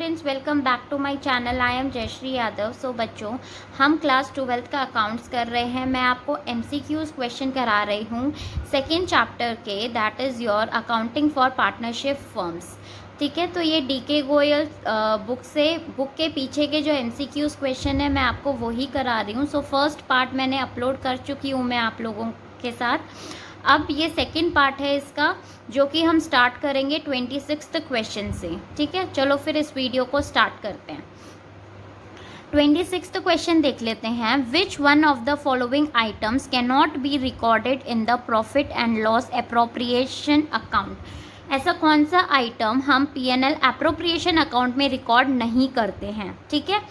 Students, welcome back to my channel. I am Jayshree Yadav. So बच्चों, हम class 12th का accounts कर रहे हैं। मैं आपको MCQs क्वेश्चन करा रही हूँ सेकेंड चैप्टर के, that is your accounting for partnership firms. ठीक है, तो ये DK गोयल बुक के पीछे के जो MCQs क्वेश्चन है मैं आपको वही करा रही हूँ। सो फर्स्ट पार्ट मैंने अपलोड कर चुकी हूँ मैं आप लोगों के साथ। अब ये सेकंड पार्ट है इसका, जो कि हम स्टार्ट करेंगे 26th क्वेश्चन से। ठीक है, चलो फिर इस वीडियो को स्टार्ट करते हैं। 26th क्वेश्चन देख लेते हैं। Which one of the following items can not be recorded in the profit and loss appropriation account? ऐसा कौन सा आइटम हम P&L अप्रोप्रिएशन अकाउंट में रिकॉर्ड नहीं करते हैं? ठीक है,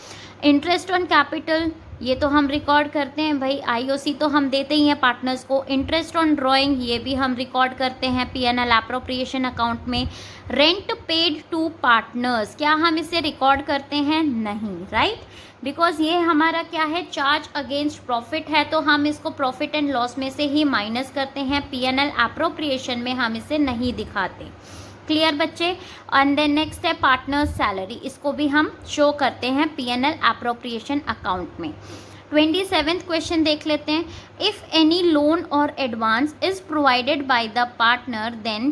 इंटरेस्ट ऑन कैपिटल ये तो हम रिकॉर्ड करते हैं भाई, IOC तो हम देते ही हैं पार्टनर्स को। इंटरेस्ट ऑन ड्राइंग ये भी हम रिकॉर्ड करते हैं P&L अप्रोप्रिएशन अकाउंट में। रेंट पेड टू पार्टनर्स, क्या हम इसे रिकॉर्ड करते हैं? नहीं, राइट, बिकॉज ये हमारा क्या है, चार्ज अगेंस्ट प्रॉफिट है, तो हम इसको प्रॉफिट एंड लॉस में से ही माइनस करते हैं। P&L अप्रोप्रिएशन में हम इसे नहीं दिखाते। क्लियर बच्चे? एंड देन नेक्स्ट है पार्टनर्स सैलरी, इसको भी हम शो करते हैं P&L अप्रोप्रिएशन अकाउंट में। 27th क्वेश्चन देख लेते हैं। इफ़ एनी लोन और advance is provided by the partner then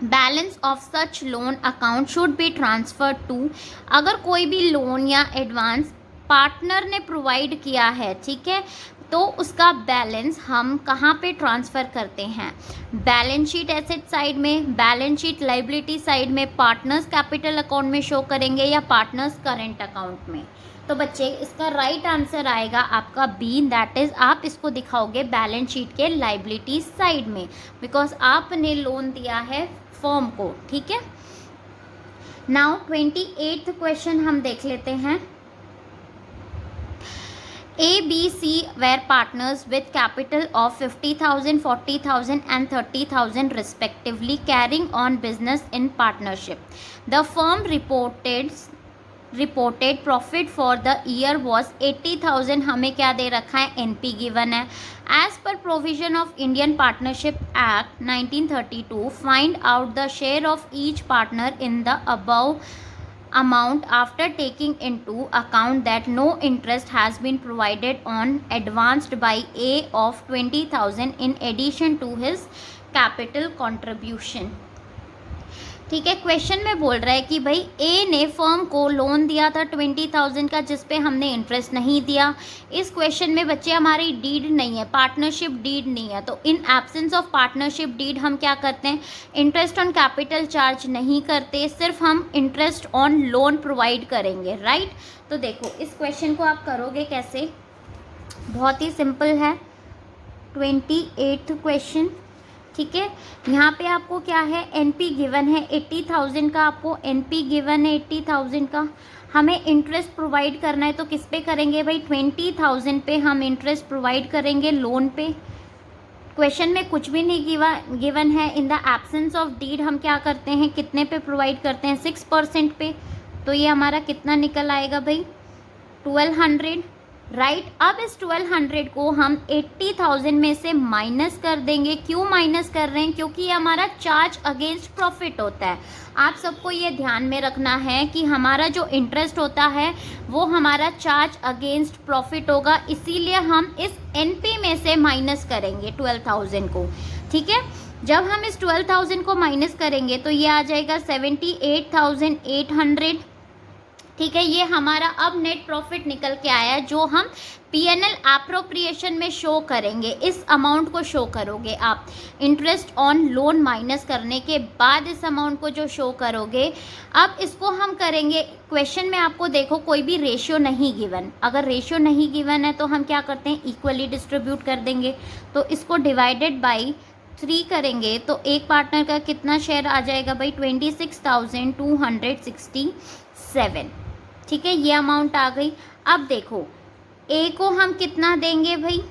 balance of such loan account should be transfer to. अगर कोई भी लोन या एडवांस पार्टनर ने प्रोवाइड किया है, ठीक है, तो उसका बैलेंस हम कहाँ पे ट्रांसफ़र करते हैं? बैलेंस शीट एसेट साइड में, बैलेंस शीट लाइबिलिटी साइड में, पार्टनर्स कैपिटल अकाउंट में शो करेंगे या पार्टनर्स करेंट अकाउंट में? तो बच्चे इसका राइट आंसर आएगा आपका बी, दैट इज़ आप इसको दिखाओगे बैलेंस शीट के लाइबिलिटी साइड में, बिकॉज आपने लोन दिया है फर्म को। ठीक है, नाउ 28th क्वेश्चन हम देख लेते हैं। A, B, C were partners with capital of 50,000, 40,000 and 30,000 respectively, carrying on business in partnership. The firm reported profit for the year was 80,000. हमें क्या दे रखा है? NP given है। As per provision of Indian Partnership Act 1932, find out the share of each partner in the above amount after taking into account that no interest has been provided on advanced by A of 20,000 in addition to his capital contribution। ठीक है, question में बोल रहा है कि भाई ए ने firm को लोन दिया था 20,000 का, जिस पे हमने इंटरेस्ट नहीं दिया। इस क्वेश्चन में बच्चे हमारी डीड नहीं है, पार्टनरशिप डीड नहीं है, तो in absence of partnership deed हम क्या करते हैं? इंटरेस्ट ऑन कैपिटल चार्ज नहीं करते, सिर्फ हम इंटरेस्ट ऑन लोन प्रोवाइड करेंगे, राइट। तो देखो इस क्वेश्चन को आप करोगे कैसे? बहुत ही सिंपल है। 28th क्वेश्चन, ठीक है, यहाँ पे आपको क्या है? NP गिवन है 80,000 का, आपको NP गिवन है 80,000 का। हमें इंटरेस्ट प्रोवाइड करना है तो किस पे करेंगे भाई? 20,000 पे हम इंटरेस्ट प्रोवाइड करेंगे लोन पे। क्वेश्चन में कुछ भी नहीं गिवन है। In the absence of deed हम क्या करते हैं? कितने पे प्रोवाइड करते हैं? 6% पे। तो ये हमारा कितना निकल आएगा भाई? 1200, राइट। अब इस 1200 को हम 80,000 में से माइनस कर देंगे। क्यों माइनस कर रहे हैं? क्योंकि ये हमारा चार्ज अगेंस्ट प्रॉफिट होता है। आप सबको ये ध्यान में रखना है कि हमारा जो इंटरेस्ट होता है वो हमारा चार्ज अगेंस्ट प्रॉफिट होगा, इसीलिए हम इस NP में से माइनस करेंगे 12,000 को। ठीक है, जब हम इस 12,000 को माइनस करेंगे तो ये आ जाएगा 78,800। ठीक है, ये हमारा अब नेट प्रॉफिट निकल के आया है, जो हम P&L अप्रोप्रिएशन में शो करेंगे। इस अमाउंट को शो करोगे आप, इंटरेस्ट ऑन लोन माइनस करने के बाद इस अमाउंट को जो शो करोगे। अब इसको हम करेंगे, क्वेश्चन में आपको देखो कोई भी रेशियो नहीं गिवन। अगर रेशियो नहीं गिवन है तो हम क्या करते हैं? इक्वली डिस्ट्रीब्यूट कर देंगे। तो इसको डिवाइडेड बाई 3 करेंगे तो एक पार्टनर का कितना शेयर आ जाएगा भाई? 26,267। ठीक है, ये अमाउंट आ गई। अब देखो ए को हम कितना देंगे भाई?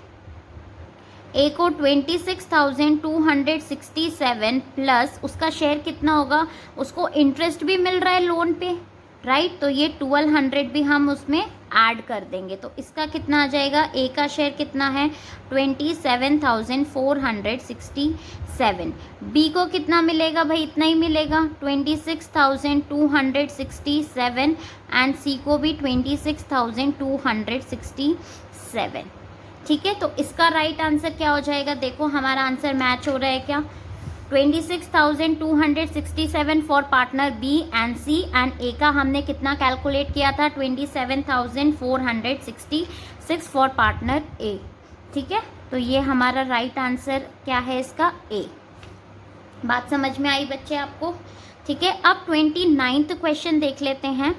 ए को 26,267 प्लस उसका शेयर कितना होगा? उसको इंटरेस्ट भी मिल रहा है लोन पे, राइट। तो ये 1200 भी हम उसमें ऐड कर देंगे, तो इसका कितना आ जाएगा, ए का शेयर कितना है 27,467, बी को कितना मिलेगा भाई, इतना ही मिलेगा 26,267, एंड सी को भी 26,267। ठीक है, तो इसका राइट आंसर क्या हो जाएगा, देखो हमारा आंसर मैच हो रहा है क्या, 26,267 for partner B and C, and A का हमने कितना कैलकुलेट किया था 27,466 फॉर पार्टनर ए। ठीक है, तो ये हमारा राइट आंसर क्या है इसका, ए। बात समझ में आई बच्चे आपको। ठीक है, अब 29th क्वेश्चन देख लेते हैं।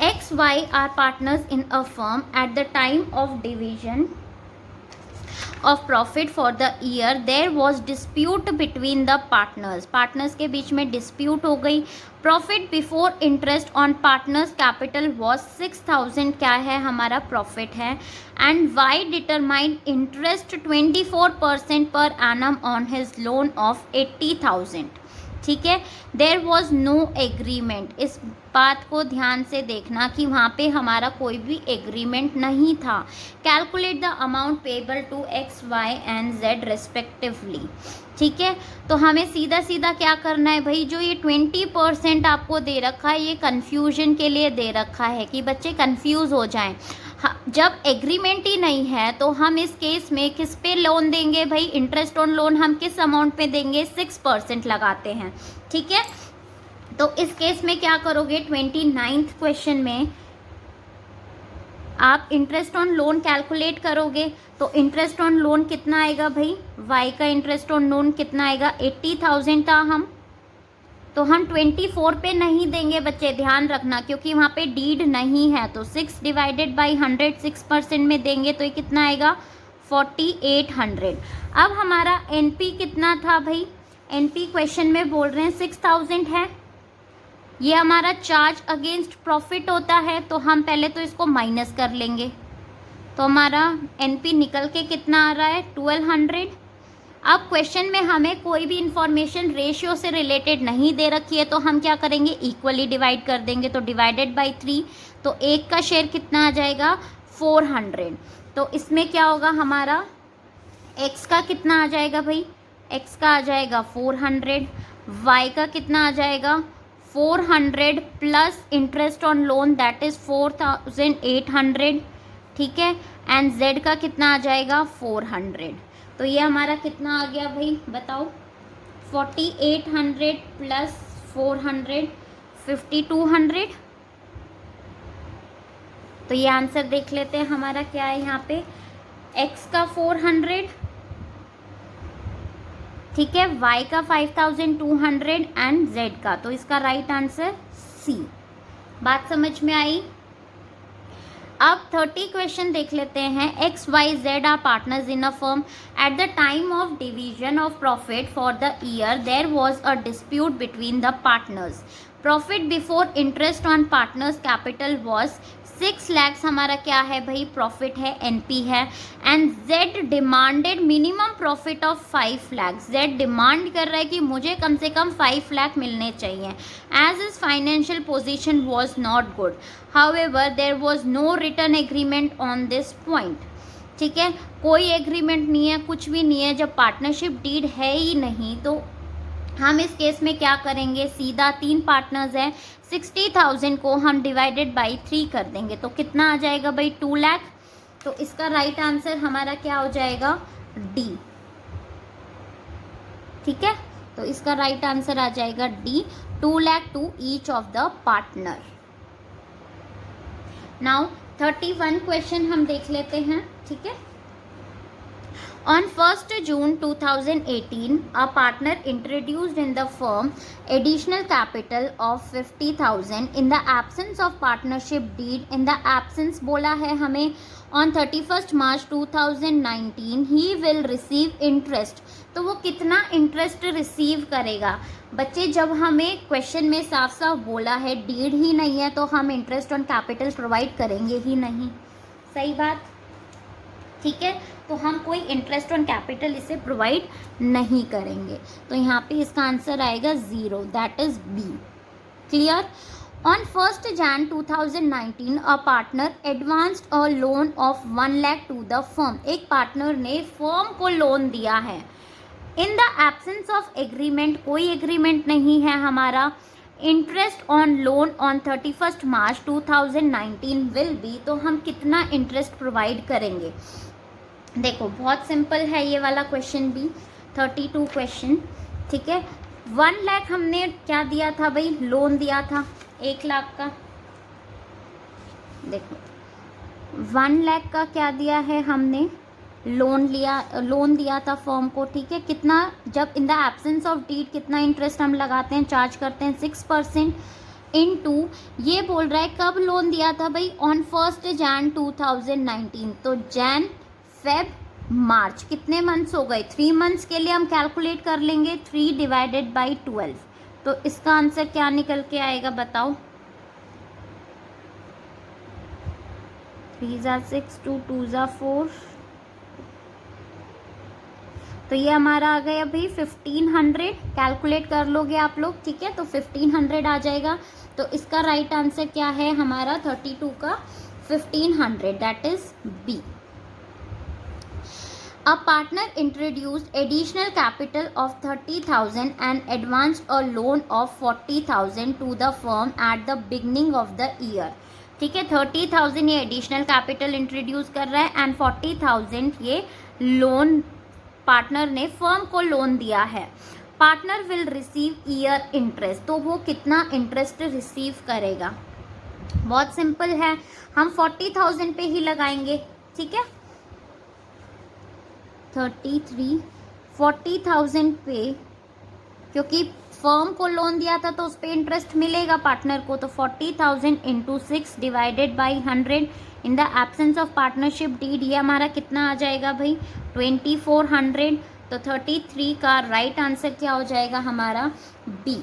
X Y are partners in a firm at the time of division of profit for the year there was dispute between the partners के बीच में dispute हो गई। profit before interest on partners capital was 6,000 क्या है हमारा profit है, and Y determined interest 24% per annum on his loan of 80,000। ठीक है, देयर वॉज नो एग्रीमेंट, इस बात को ध्यान से देखना कि वहाँ पे हमारा कोई भी एग्रीमेंट नहीं था। Calculate the amount payable to X Y and Z respectively. ठीक है, तो हमें सीधा सीधा क्या करना है भाई, जो ये 20% आपको दे रखा है ये कन्फ्यूजन के लिए दे रखा है कि बच्चे कन्फ्यूज़ हो जाएं। जब एग्रीमेंट ही नहीं है तो हम इस केस में किस पे लोन देंगे भाई, इंटरेस्ट ऑन लोन हम किस अमाउंट पे देंगे, 6% लगाते हैं। ठीक है, तो इस केस में क्या करोगे, 29th क्वेश्चन में आप इंटरेस्ट ऑन लोन कैलकुलेट करोगे, तो इंटरेस्ट ऑन लोन कितना आएगा भाई, वाई का इंटरेस्ट ऑन लोन कितना आएगा, 80,000 था हम, तो हम 24 पे नहीं देंगे बच्चे, ध्यान रखना, क्योंकि वहाँ पे डीड नहीं है, तो 6 डिवाइडेड बाई 100 6% में देंगे तो ये कितना आएगा 4800। अब हमारा एनपी कितना था भाई, एनपी क्वेश्चन में बोल रहे हैं 6000 है, ये हमारा चार्ज अगेंस्ट प्रॉफिट होता है, तो हम पहले तो इसको माइनस कर लेंगे, तो हमारा एनपी निकल के कितना आ रहा है 1200। अब क्वेश्चन में हमें कोई भी इंफॉर्मेशन रेशियो से रिलेटेड नहीं दे रखी है, तो हम क्या करेंगे, इक्वली डिवाइड कर देंगे, तो डिवाइडेड बाई 3, तो एक का शेयर कितना आ जाएगा 400। तो इसमें क्या होगा हमारा, एक्स का कितना आ जाएगा भाई, एक्स का आ जाएगा 400, वाई का कितना आ जाएगा 400 plus interest on loan that is 4800। ठीक है, एंड जेड का कितना आ जाएगा 400। तो ये हमारा कितना आ गया भाई बताओ, 4800 प्लस 400 5200। तो ये आंसर देख लेते हैं हमारा क्या है यहाँ पे, x का 400, ठीक है, y का 5200 एंड z का, तो इसका राइट आंसर सी। बात समझ में आई। अब 30 क्वेश्चन देख लेते हैं। X Y Z are partners in a firm at the time of division of profit for the year there was a dispute between the partners. Profit before interest on partners capital was 6 lakhs हमारा क्या है भाई, profit है, NP है, and Z demanded minimum profit of 5 lakhs। Z demand कर रहा है कि मुझे कम से कम 5 लाख मिलने चाहिए, as is financial position was not good, however there was no written agreement on this point. ठीक है, कोई एग्रीमेंट नहीं है, कुछ भी नहीं है, जब पार्टनरशिप डीड है ही नहीं तो हम इस केस में क्या करेंगे, सीधा 3 पार्टनर्स हैं, 60,000 को हम डिवाइडेड बाई 3 कर देंगे, तो कितना आ जाएगा भाई 2 लाख। तो इसका राइट आंसर हमारा क्या हो जाएगा, डी। ठीक है, तो इसका राइट आंसर आ जाएगा D, 2 lakh to each of the partner. Now 31 question हम देख लेते हैं। ठीक है, On 1st June 2018, a partner introduced in the firm additional capital of 50,000 in the absence of partnership deed. In the absence बोला है हमें, on 31st March 2019 he will receive interest। तो वो कितना इंटरेस्ट रिसीव करेगा बच्चे, जब हमें क्वेश्चन में साफ साफ बोला है डीड ही नहीं है तो हम इंटरेस्ट ऑन कैपिटल प्रोवाइड करेंगे ही नहीं, सही बात। ठीक है, तो हम कोई इंटरेस्ट ऑन कैपिटल इसे प्रोवाइड नहीं करेंगे, तो यहाँ पे इसका आंसर आएगा 0, that is B. Clear. On 1st Jan 2019, a partner advanced a loan of 1 lakh to the firm. एक पार्टनर ने फर्म को लोन दिया है. In the absence of agreement, कोई एग्रीमेंट नहीं है हमारा. Interest on loan on 31st March 2019 will be, तो हम कितना इंटरेस्ट प्रोवाइड करेंगे. देखो बहुत सिंपल है ये वाला क्वेश्चन भी. 32 क्वेश्चन. ठीक है. 1 लाख हमने क्या दिया था भाई, लोन दिया था 1 लाख का. देखो 1 लाख का क्या दिया है हमने, लोन दिया था फर्म को. ठीक है. कितना, जब in the absence of deed कितना इंटरेस्ट हम लगाते हैं, चार्ज करते हैं 6%. इनटू ये बोल रहा है कब लोन दिया था भाई, ऑन 1st Jan 2019. तो जैन फेब मार्च कितने मंथ्स हो गए, 3 मंथ्स के लिए हम कैलकुलेट कर लेंगे 3 डिवाइडेड बाई 12. तो इसका आंसर क्या निकल के आएगा बताओ. 3 × 6 2 2 × 4. तो ये हमारा आ गया भाई 1500. कैलकुलेट कर लोगे आप लोग. ठीक है. तो 1500 आ जाएगा. तो इसका राइट आंसर क्या है हमारा 32 का 1500, that is B. A partner introduced additional capital of 30,000 and advanced a loan of 40,000 to the firm at the beginning of the year. ठीक है. 30,000 ये एडिशनल कैपिटल इंट्रोड्यूस कर रहा है एंड 40,000 ये लोन पार्टनर ने फर्म को लोन दिया है. Partner will receive year interest, तो वो कितना इंटरेस्ट रिसीव करेगा. बहुत सिंपल है, हम 40,000 पे ही लगाएंगे. ठीक है. 33 40,000 पे, क्योंकि फर्म को लोन दिया था तो उस पर इंटरेस्ट मिलेगा पार्टनर को. तो 40,000 into 6 divided by 100 in the absence of partnership deed, ये हमारा कितना आ जाएगा भाई 2400. तो 33 का राइट आंसर क्या हो जाएगा हमारा बी,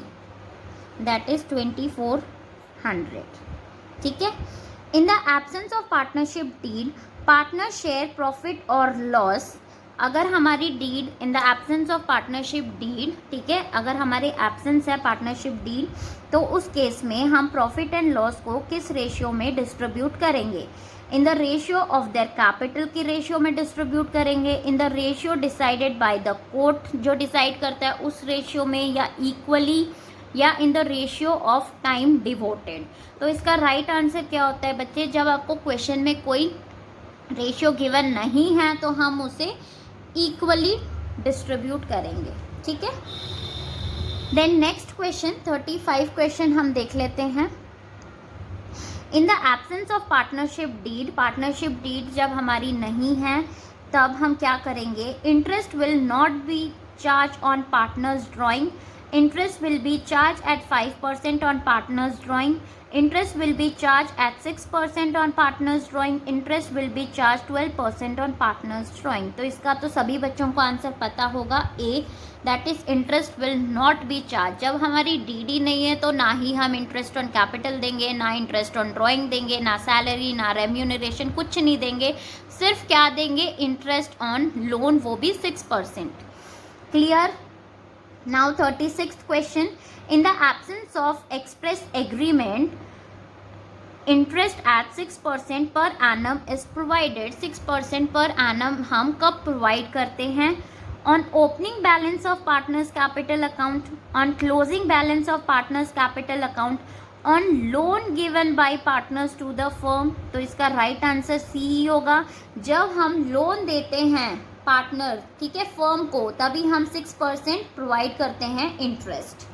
दैट इज 2400. ठीक है. In the absence of partnership deed, partner share profit और लॉस. अगर हमारी deed in the absence of partnership deed, ठीक है, अगर हमारे एब्सेंस है पार्टनरशिप डीड, तो उस केस में हम प्रॉफिट एंड लॉस को किस रेशियो में डिस्ट्रीब्यूट करेंगे. इन the ratio of their capital की रेशियो में डिस्ट्रीब्यूट करेंगे. इन the ratio decided by the court, जो डिसाइड करता है उस रेशियो में, या इक्वली, या इन the ratio of time devoted. तो इसका राइट आंसर क्या होता है बच्चे, जब आपको क्वेश्चन में कोई रेशियो गिवन नहीं है तो हम उसे इक्वली डिस्ट्रीब्यूट करेंगे. ठीक है. देन नेक्स्ट क्वेश्चन 35 क्वेश्चन हम देख लेते हैं. In the absence of partnership deed, partnership deed जब हमारी नहीं है तब हम क्या करेंगे. Interest will not be charge on partners drawing. Interest will be charge at 5% on partners drawing. Interest will be charged at 6% on partners drawing. Interest will be charged 12% on partners drawing. तो इसका तो सभी बच्चों को answer पता होगा A, that is interest will not be charge. जब हमारी डीडी नहीं है तो ना ही हम इंटरेस्ट ऑन कैपिटल देंगे, ना इंटरेस्ट ऑन ड्राइंग देंगे, ना सैलरी, ना रेम्यूनरेशन, कुछ नहीं देंगे. सिर्फ क्या देंगे, इंटरेस्ट ऑन लोन, वो भी 6%. Clear. Now 36th question. In the absence of express agreement, interest at 6% per annum is provided. 6% per annum हम कब provide करते हैं. On opening balance of partners capital account, on closing balance of partners capital account, on loan given by partners to the firm. तो इसका right answer C ही होगा. जब हम loan देते हैं पार्टनर, ठीक है, फर्म को, तभी हम 6% प्रोवाइड करते हैं इंटरेस्ट.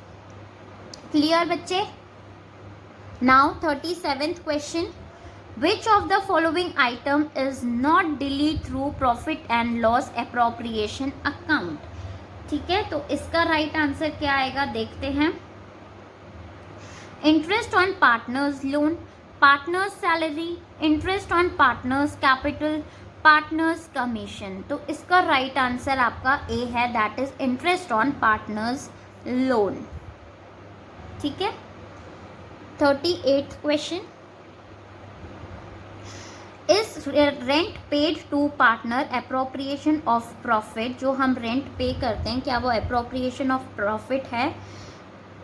क्लियर बच्चे. Now 37th question. Which of the following item is not delete through profit and loss appropriation account. ठीक है. तो इसका राइट आंसर क्या आएगा देखते हैं. Interest on partners loan, partners salary, interest on partners capital, partners commission. तो इसका राइट आंसर आपका ए है, that is interest on partners loan. ठीक है. 38th question. Is rent paid to partner appropriation of profit. जो हम rent pay करते हैं क्या वो अप्रोप्रिएशन ऑफ प्रॉफिट है.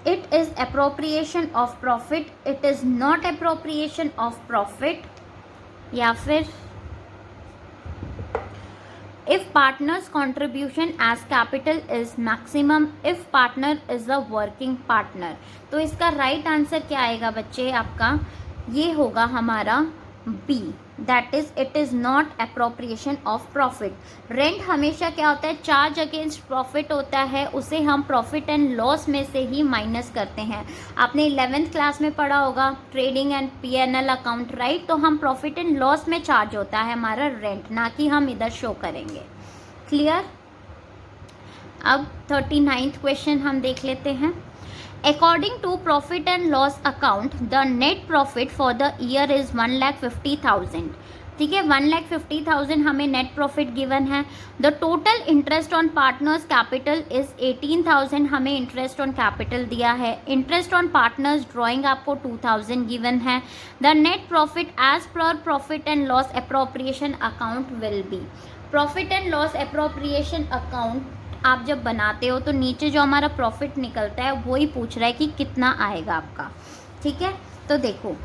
It is appropriation of profit, it is not appropriation of profit, या फिर if partner's contribution as capital is maximum if partner is a working partner। तो इसका राइट आंसर क्या आएगा बच्चे आपका, ये होगा हमारा B, that is it is not appropriation of profit. Rent हमेशा क्या होता है, चार्ज अगेंस्ट प्रॉफिट होता है, उसे हम प्रॉफिट एंड लॉस में से ही माइनस करते हैं। आपने 11th क्लास में पढ़ा होगा trading and PNL account, right. तो हम प्रॉफिट एंड लॉस में चार्ज होता है हमारा रेंट, ना कि हम इधर शो करेंगे। क्लियर। अब 39th क्वेश्चन हम देख लेते हैं। According to profit and loss account, the net profit for the year is 1,50,000। ठीक है, 1,50,000 हमें नेट प्रॉफिट गिवन है। The total interest on partners capital is 18,000, हमें इंटरेस्ट ऑन कैपिटल दिया है। इंटरेस्ट ऑन पार्टनर्स ड्रॉइंग आपको 2,000 गिवन है। The net profit as per profit and loss appropriation account will be. Profit and loss appropriation account आप जब बनाते हो तो नीचे जो हमारा प्रॉफिट निकलता है वो ही पूछ रहा है कि कितना आएगा आपका। ठीक है, तो देखो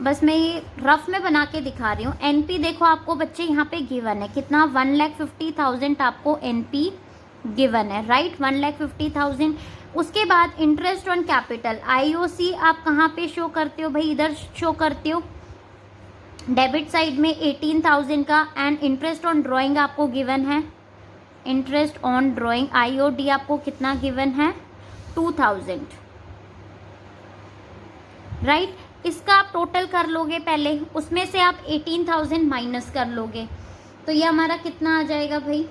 बस मैं ये रफ में बना के दिखा रही हूँ। एनपी देखो आपको बच्चे यहाँ पे गिवन है कितना, 1,50,000 आपको एनपी गिवन है, राइट, 1,50,000। उसके बाद इंटरेस्ट ऑन कैपिटल आईओसी आप कहाँ पे शो करते हो भाई, इधर शो करते हो डेबिट साइड में 18,000 का। एंड इंटरेस्ट ऑन ड्राइंग आपको गिवन है, इंटरेस्ट ऑन ड्राइंग आईओडी आपको कितना गिवन है, 2,000, राइट। इसका आप टोटल कर लोगे पहले, उसमें से आप 18,000 माइनस कर लोगे, तो ये हमारा कितना आ जाएगा भाई,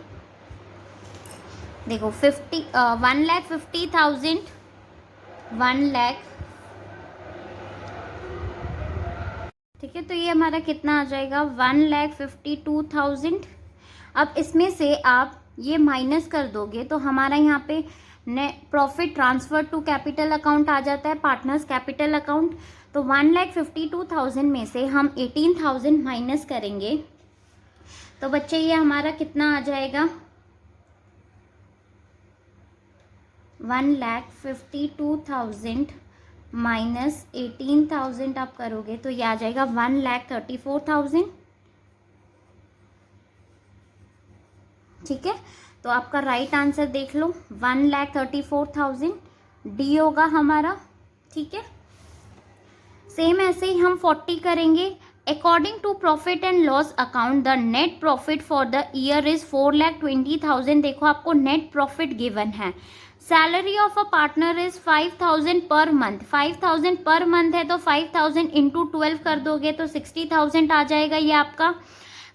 देखो 1,50,000, 1 लाख, ठीक है, तो ये हमारा कितना आ जाएगा 1,52,000। अब इसमें से आप ये माइनस कर दोगे तो हमारा यहाँ पे net profit transfer to capital account आ जाता है, पार्टनर्स कैपिटल अकाउंट। तो 1,52,000 में से हम 18,000 माइनस करेंगे तो बच्चे ये हमारा कितना आ जाएगा, 1,52,000 माइनस 18,000 आप करोगे तो ये आ जाएगा 1,34,000। ठीक है, तो आपका राइट आंसर देख लो 1,34,000 डी होगा हमारा। ठीक है, सेम ऐसे ही हम 40 करेंगे। According to profit and loss account the net profit for the year is 4,20,000। देखो आपको नेट प्रॉफिट गिवन है। Salary of a partner is 5,000 per month, 5,000 per month है तो 5,000 इंटू 12 कर दोगे तो 60,000 आ जाएगा ये आपका।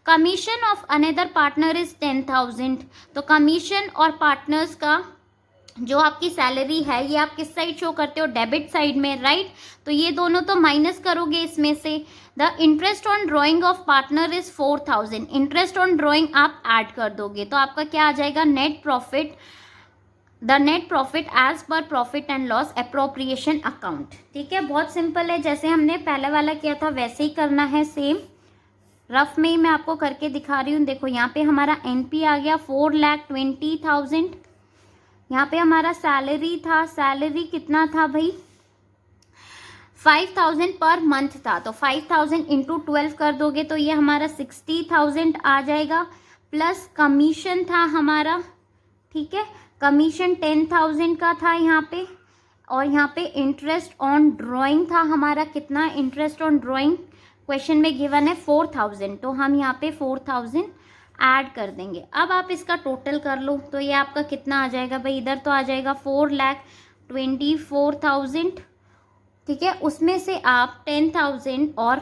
Commission of another partner is 10,000। तो कमीशन और पार्टनर्स का जो आपकी सैलरी है ये आप किस साइड शो करते हो, डेबिट साइड में, राइट। तो ये दोनों तो माइनस करोगे इसमें से। The interest on drawing of partner is 4,000, interest on drawing आप ऐड कर दोगे तो आपका क्या आ जाएगा, net profit, the net profit as per profit and loss appropriation account. ठीक है, बहुत सिंपल है, जैसे हमने पहले वाला किया था वैसे ही करना है, सेम रफ में ही मैं आपको करके दिखा रही हूँ। देखो यहाँ पे हमारा एनपी आ गया 4,20,000, यहाँ पे हमारा सैलरी था, सैलरी कितना था भाई, 5,000 पर मंथ था, तो 5,000 इंटू 12 कर दोगे तो ये हमारा 60,000 आ जाएगा। प्लस कमीशन था हमारा, ठीक है, कमीशन 10,000 का था यहाँ पे। और यहाँ पे इंटरेस्ट ऑन ड्राइंग था हमारा, कितना इंटरेस्ट ऑन ड्राइंग क्वेश्चन में गिवन है 4,000, तो हम यहाँ पे 4,000 ऐड कर देंगे। अब आप इसका टोटल कर लो तो ये आपका कितना आ जाएगा भाई, इधर तो आ जाएगा 4,24,000। ठीक है, उसमें से आप 10,000 और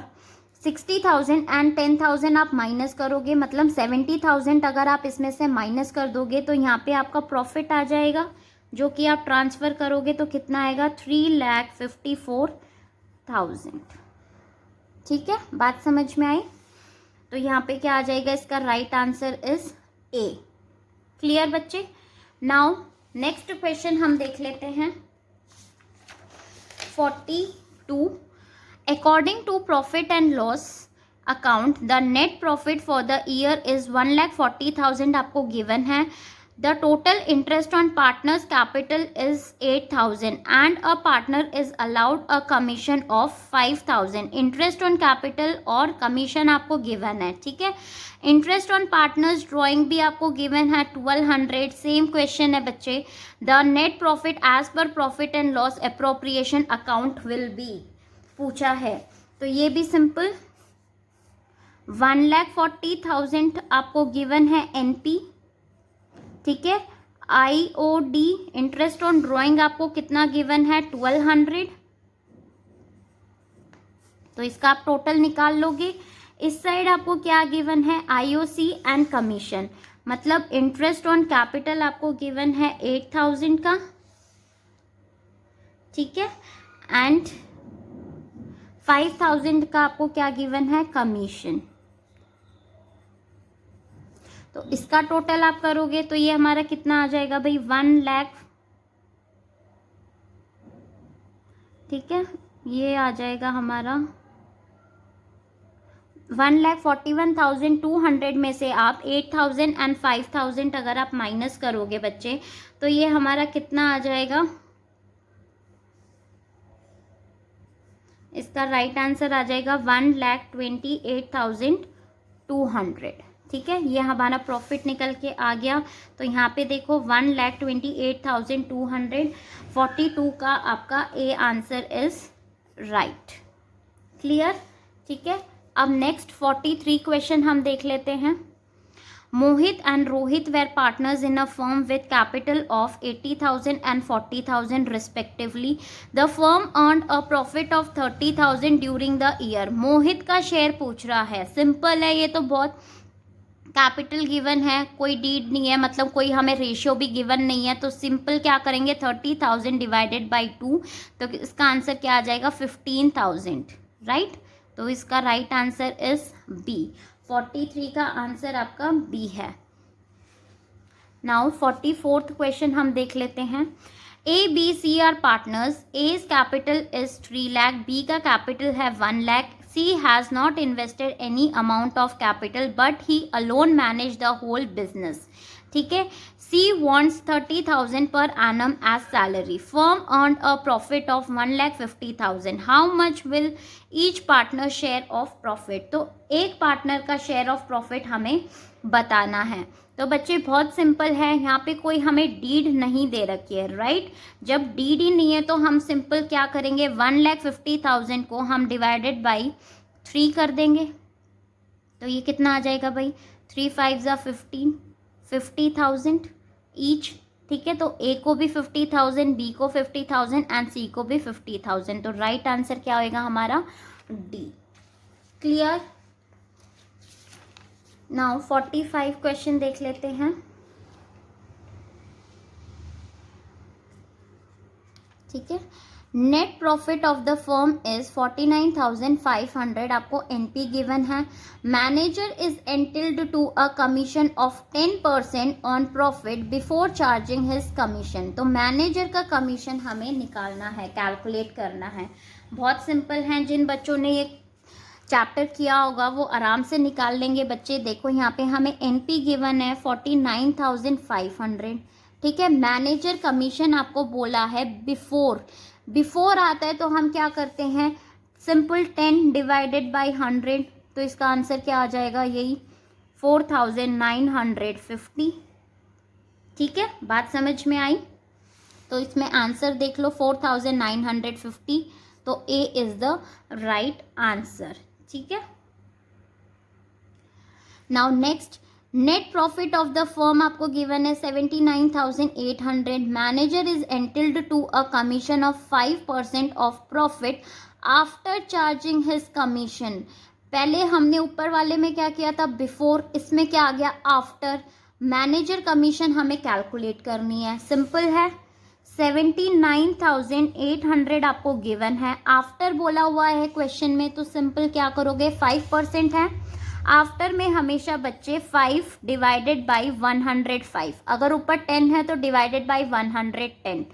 60,000 एंड 10,000 आप माइनस करोगे, मतलब 70,000 अगर आप इसमें से माइनस कर दोगे तो यहाँ पे आपका प्रॉफिट आ जाएगा, जो कि आप ट्रांसफ़र करोगे तो कितना आएगा, 3,54,000। ठीक है, बात समझ में आई। तो यहाँ पे क्या आ जाएगा, इसका right answer is A. Clear बच्चे। नाउ नेक्स्ट क्वेश्चन हम देख लेते हैं 42। According to profit and loss account the net profit for the year is 1,40,000 आपको गिवन है। The total interest on partner's capital is 8,000 and a partner is allowed a commission of 5,000. Interest on capital और commission आपको given है, ठीक है। Interest on partners drawing भी आपको given है 1200। सेम क्वेश्चन है बच्चे, the net profit as per profit and loss appropriation account will be, पूछा है। तो ये भी सिंपल, 1,40,000 आपको गिवन है एनपी, ठीक है। IOD इंटरेस्ट ऑन ड्रॉइंग आपको कितना गिवन है 1200, तो इसका आप टोटल निकाल लोगे। इस साइड आपको क्या गिवन है IOC एंड कमीशन, मतलब इंटरेस्ट ऑन कैपिटल आपको गिवन है 8,000 का, ठीक है, एंड 5,000 का आपको क्या गिवन है कमीशन। तो इसका टोटल आप करोगे तो ये हमारा कितना आ जाएगा भाई 1 लाख, ठीक है, ये आ जाएगा हमारा 1,41,200 में से आप 8,000 एंड 5,000 अगर आप माइनस करोगे बच्चे तो ये हमारा कितना आ जाएगा, इसका राइट आंसर आ जाएगा 1,28,200, ठीक है। ये हमारा प्रॉफिट निकल के आ गया। तो यहाँ पे देखो 1,28,200, 42 का आपका A answer is right. Clear, ठीक है। अब नेक्स्ट 43 क्वेश्चन हम देख लेते हैं। Mohit and Rohit were partners in a firm with capital of 80,000 and 40,000 respectively. The firm earned a profit of 30,000 during the year. Mohit का शेयर पूछ रहा है, सिंपल है ये तो बहुत, कैपिटल गिवन है, कोई डीड नहीं है, मतलब कोई हमें रेशियो भी गिवन नहीं है, तो सिंपल क्या करेंगे 30,000 डिवाइडेड बाई 2, तो इसका आंसर क्या आ जाएगा 15,000, राइट। तो इसका राइट आंसर इज बी, 43 का आंसर आपका बी है। नाउ 44th क्वेश्चन हम देख लेते हैं। A, B, C are partners, A's capital is 3 lakh, B का कैपिटल है 1 lakh, C has not invested any amount of capital but he alone managed the whole business, ठीक है। C wants 30,000 per annum as salary. Firm earned a profit of 1,50,000. How much will each partner share of profit? तो एक partner का share of profit हमें बताना है। तो बच्चे बहुत सिंपल है, यहाँ पे कोई हमें डीड नहीं दे रखी है, राइट। जब डीड ही नहीं है तो हम सिंपल क्या करेंगे 1,50,000 को हम डिवाइडेड बाई 3 कर देंगे, तो ये कितना आ जाएगा भाई 3 5 ज़ा 15, 50,000 ईच, ठीक है। तो ए को भी 50,000, बी को 50,000 एंड सी को भी 50,000, तो राइट आंसर क्या होएगा हमारा डी। क्लियर। नाउ 45 क्वेश्चन देख लेते हैं, ठीक है। Net profit of the firm is 49,500, आपको एनपी गिवन है। Manager is entitled to a commission of 10% on profit before charging his commission. तो मैनेजर का कमीशन हमें निकालना है, कैलकुलेट करना है। बहुत सिंपल है, जिन बच्चों ने ये चैप्टर किया होगा वो आराम से निकाल लेंगे बच्चे। देखो यहाँ पे हमें एनपी गिवन है 49,500, ठीक है। मैनेजर कमीशन आपको बोला है बिफोर आता है तो हम क्या करते हैं सिंपल 10 डिवाइडेड बाई 100, तो इसका आंसर क्या आ जाएगा यही 4,950, ठीक है। बात समझ में आई? तो इसमें आंसर देख लो 4,950, तो A is the right answer, ठीक है। Now next, net profit of the firm आपको गिवन है 79,800। Manager is entitled to a commission of 5% of profit after charging his commission. पहले हमने ऊपर वाले में क्या किया था बिफोर, इसमें क्या आ गया आफ्टर। मैनेजर कमीशन हमें कैलकुलेट करनी है, सिंपल है। 79,800 आपको गिवन है, आफ्टर बोला हुआ है क्वेश्चन में, तो सिंपल क्या करोगे 5% है। आफ्टर में हमेशा बच्चे 5 डिवाइडेड बाई 105, अगर ऊपर 10 है तो डिवाइडेड बाई 110,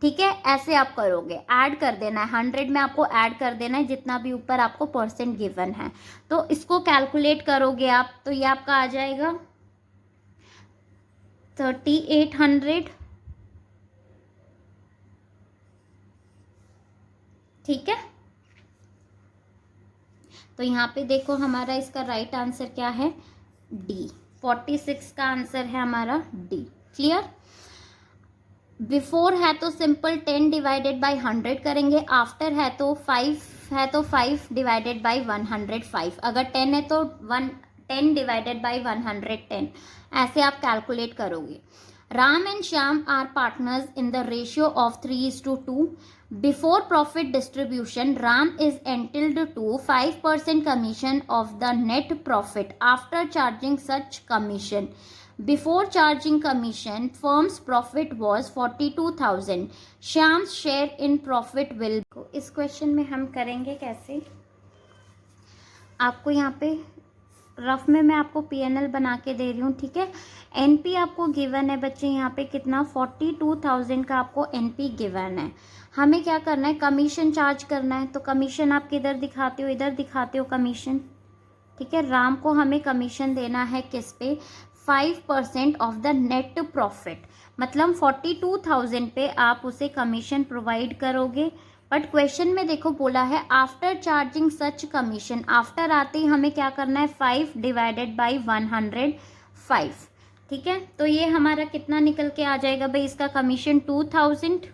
ठीक है। ऐसे आप करोगे, ऐड कर देना है 100 में, आपको ऐड कर देना है जितना भी ऊपर आपको परसेंट गिवन है। तो इसको कैलकुलेट करोगे आप, तो ये आपका आ जाएगा 3800, ठीक है। तो यहाँ पे देखो हमारा इसका राइट आंसर क्या है, डी। 46 का आंसर है हमारा डी। क्लियर। बिफोर है तो सिंपल 10 डिवाइडेड बाई 100 करेंगे, आफ्टर है तो 5 डिवाइडेड बाई 105, अगर 10 है तो 10 डिवाइडेड बाई 110, ऐसे आप कैलकुलेट करोगे। Ram and Shyam are partners in the ratio of 3:2। Before profit distribution, Ram is entitled to 5% commission of the net profit after charging such commission. Before charging commission, firm's profit was 42,000. Shyam's share in profit will be। इस question में हम करेंगे कैसे, आपको यहाँ पे rough में मैं आपको पीएनएल बना के दे रही हूँ, ठीक है। एनपी आपको गिवन है बच्चे, यहाँ पे कितना 42,000 का आपको एनपी गिवन है। हमें क्या करना है, कमीशन चार्ज करना है। तो कमीशन आप किधर दिखाते हो, इधर दिखाते हो कमीशन, ठीक है। राम को हमें कमीशन देना है किस पे, 5% ऑफ द नेट प्रॉफिट, मतलब 42,000 पे आप उसे कमीशन प्रोवाइड करोगे। बट क्वेश्चन में देखो बोला है आफ्टर चार्जिंग सच कमीशन, आफ्टर आते ही हमें क्या करना है 5 डिवाइडेड बाई 105, ठीक है। तो ये हमारा कितना निकल के आ जाएगा भाई, इसका कमीशन 2000,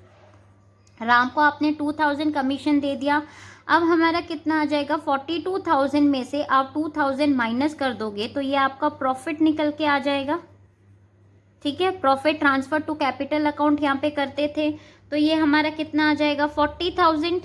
राम को आपने 2000 कमीशन दे दिया। अब हमारा कितना आ जाएगा, 42,000 में से आप 2000 माइनस कर दोगे तो ये आपका प्रॉफिट निकल के आ जाएगा, ठीक है। Profit transfer to capital account यहाँ पे करते थे, तो ये हमारा कितना आ जाएगा 40,000,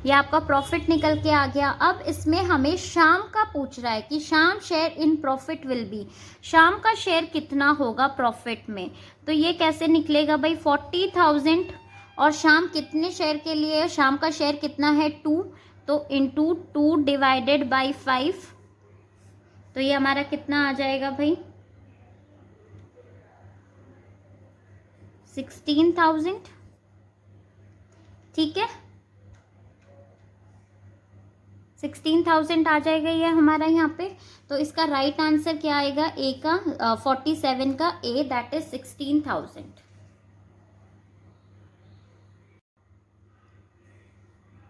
ये आपका प्रॉफिट निकल के आ गया। अब इसमें हमें शाम का पूछ रहा है कि शाम share in profit will be, शाम का शेयर कितना होगा प्रॉफिट में। तो ये कैसे निकलेगा भाई, 40,000 और शाम कितने शेयर के लिए है, शाम का शेयर कितना है 2, तो इंटू 2 डिवाइडेड बाई 5, तो ये हमारा कितना आ जाएगा भाई 16,000, ठीक है। 16,000 आ जाएगा ये हमारा यहाँ पे। तो इसका राइट आंसर क्या आएगा, ए का 47 का ए, that is 16,000।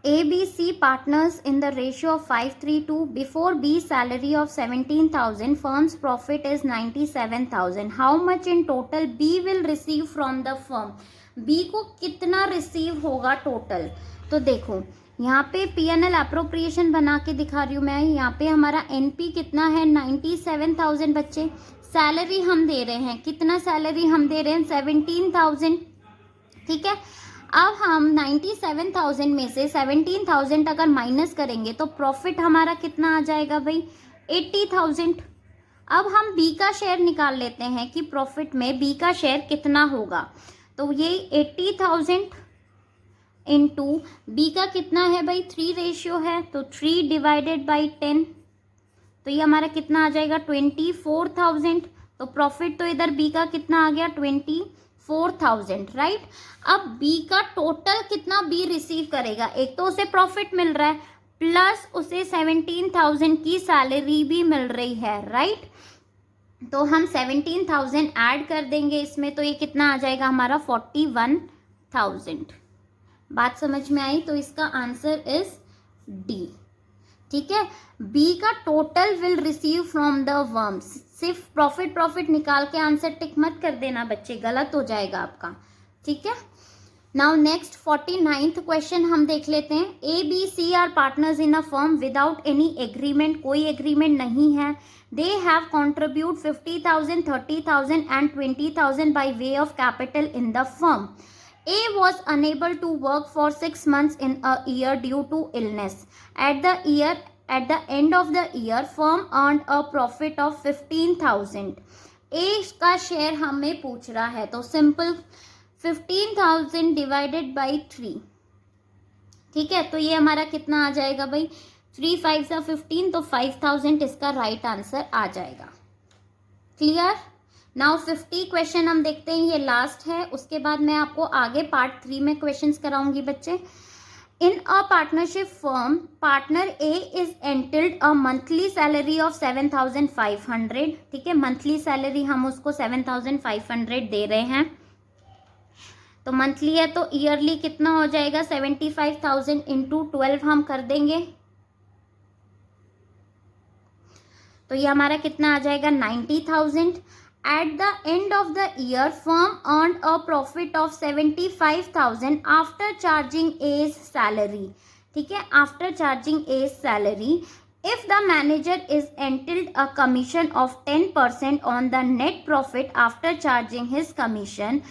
ABC partners in the ratio of 5:3. Before B's salary of 17,000, firm's profit is 97,000. How much in total B will receive from the firm? B को कितना रिसीव होगा टोटल। तो देखो यहाँ पे P&L अप्रोप्रिएशन बना के दिखा रही हूँ मैं। यहाँ पे हमारा NP कितना है 97,000 बच्चे। सैलरी हम दे रहे हैं, कितना सैलरी हम दे रहे हैं 17,000, ठीक है। अब हम 97,000 में से 17,000 अगर माइनस करेंगे तो प्रॉफिट हमारा कितना आ जाएगा भाई 80,000। अब हम बी का शेयर निकाल लेते हैं कि प्रॉफिट में बी का शेयर कितना होगा। तो ये 80,000 इंटू बी का कितना है भाई 3 रेशियो है, तो 3 डिवाइडेड बाई 10, तो ये हमारा कितना आ जाएगा 24,000। तो प्रॉफिट तो इधर बी का कितना आ गया 24,000, राइट। अब बी का टोटल कितना बी रिसीव करेगा, एक तो उसे प्रॉफिट मिल रहा है प्लस उसे 17,000 की सैलरी भी मिल रही है, राइट। तो हम 17,000 ऐड कर देंगे इसमें, तो ये कितना आ जाएगा हमारा 41,000। बात समझ में आई, तो इसका आंसर इज डी, ठीक है। बी का total will receive from the worms, सिर्फ प्रॉफिट निकाल के आंसर टिक मत कर देना बच्चे, गलत हो जाएगा आपका, ठीक है। नाउ नेक्स्ट 49th क्वेश्चन हम देख लेते हैं। A B C are partners in a firm without any agreement, कोई एग्रीमेंट नहीं है। They have contribute 50,000, 30,000 and 20,000 by way of capital in the firm. A was unable to work for 6 months in a year due to illness. At the end of the year, firm earned a profit of 15,000. A का share हमें पूछ रहा है, तो simple 15,000 divided by 3, ठीक है। तो ये हमारा कितना आ जाएगा भाई 3 5 सा 15, तो 5,000 इसका राइट आंसर आ जाएगा। क्लियर। नाउ 50 क्वेश्चन हम देखते हैं, ये लास्ट है, उसके बाद मैं आपको आगे पार्ट 3 में क्वेश्चंस कराऊंगी बच्चे। In a partnership firm, partner A is entitled a monthly salary of 7,500. ठीक है, मंथली सैलरी हम उसको 7,500 दे रहे हैं, तो मंथली है तो ईयरली कितना हो जाएगा, 75,000 इंटू 12 हम कर देंगे, तो ये हमारा कितना आ जाएगा, 90,000. At the end of the year, firm earned a profit of 75,000 after charging A's salary. ठीक है, after charging A's salary. If the manager is entitled a commission of 10% on the net profit after charging his commission,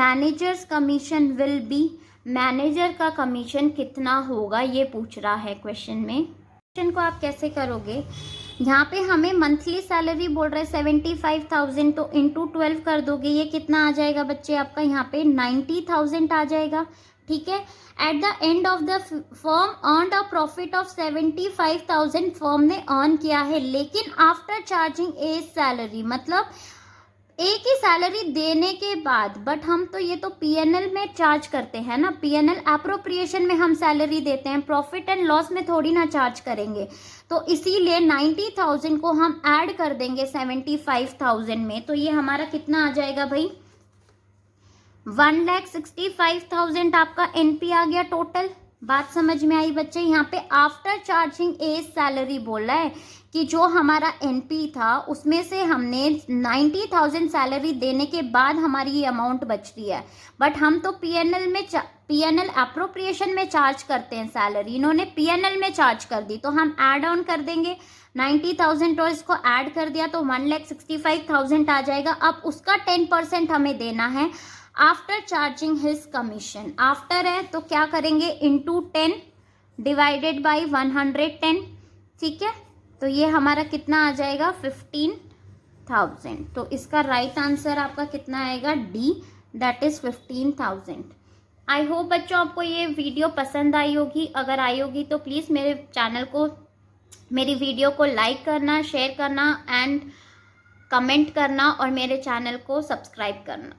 manager's commission will be, manager का commission कितना होगा ये पूछ रहा है question में. क्वेश्चन को आप कैसे करोगे, यहाँ पे हमें मंथली सैलरी बोल रहा है 75,000, तो इंटू 12 कर दोगे, ये कितना आ जाएगा बच्चे आपका, यहाँ पे 90,000 आ जाएगा. ठीक है, at the end of the firm earned a profit of 75,000, firm ने अर्न किया है, लेकिन आफ्टर चार्जिंग ए सैलरी, मतलब ए की सैलरी देने के बाद, बट हम तो ये तो पीएनएल में चार्ज करते हैं ना, पीएनएल एप्रोप्रिएशन में हम सैलरी देते हैं, प्रॉफिट एंड लॉस में थोड़ी ना चार्ज करेंगे, तो इसीलिए 90,000 को हम ऐड कर देंगे 75,000 में, तो ये हमारा कितना आ जाएगा भाई, 1,65,000 आपका एनपी आ गया टोटल. बात समझ में आई बच्चे, यहाँ पे आफ्टर चार्जिंग ए सैलरी बोल रहा है कि जो हमारा एनपी था उसमें से हमने 90,000 सैलरी देने के बाद हमारी ये अमाउंट बच रही है, बट हम तो पीएनएल एप्रोप्रिएशन में चार्ज करते हैं सैलरी, इन्होंने पीएनएल में चार्ज कर दी, तो हम ऐड ऑन कर देंगे 90,000 और इसको ऐड कर दिया तो 1,65,000 आ जाएगा. अब उसका 10% हमें देना है after charging his commission. After है तो क्या करेंगे, इंटू 10 डिवाइडेड बाई 110. ठीक है, तो ये हमारा कितना आ जाएगा, 15,000. तो इसका राइट आंसर आपका कितना आएगा, D, that is 15,000. I hope बच्चों आपको ये वीडियो पसंद आई होगी. अगर आई होगी तो प्लीज़ मेरे चैनल को, मेरी वीडियो को लाइक करना, शेयर करना एंड कमेंट करना और मेरे चैनल को सब्सक्राइब करना.